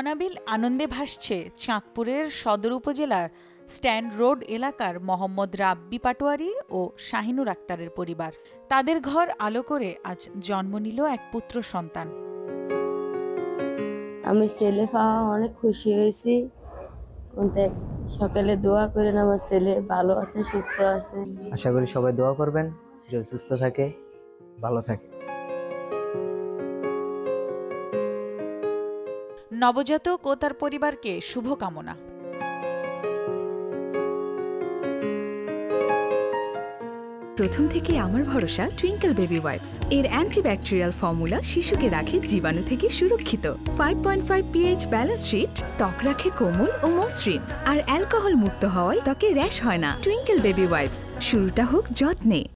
অনাবিল আনন্দে ভাসছে চাঁদপুরের সদর উপজেলার স্ট্যান্ড রোড এলাকার মোহাম্মদ রাব্বি পাটোয়ারি ও শাহিনুর আক্তারের পরিবার। তাদের ঘর আলো করে আজ জন্ম নিল এক পুত্র সন্তান। আমি ছেলে পাওয়া অনেক খুশি হয়েছি। সকালে দোয়া করেন আমার ছেলে ভালো আছে, সুস্থ আছে। আশা করি সবাই দোয়া করবেন যেন সুস্থ থাকে, ভালো থাকে। নবজাতক ও তার পরিবারকে শুভকামনা। প্রথম থেকে আমার ভরসা টুইঙ্কেল বেবি ওয়াইপস। এর অ্যান্টিব্যাকটেরিয়াল ফর্মুলা শিশুকে রাখে জীবাণু থেকে সুরক্ষিত। 5.5 pH ব্যালেন্স শিট ত্বক রাখে কোমল ও মসৃণ, আর অ্যালকোহল মুক্ত হওয়ায় ত্বকে র্যাশ হয় না। টুইঙ্কেল বেবি ওয়াইপস, শুরুটা হোক যত্নে।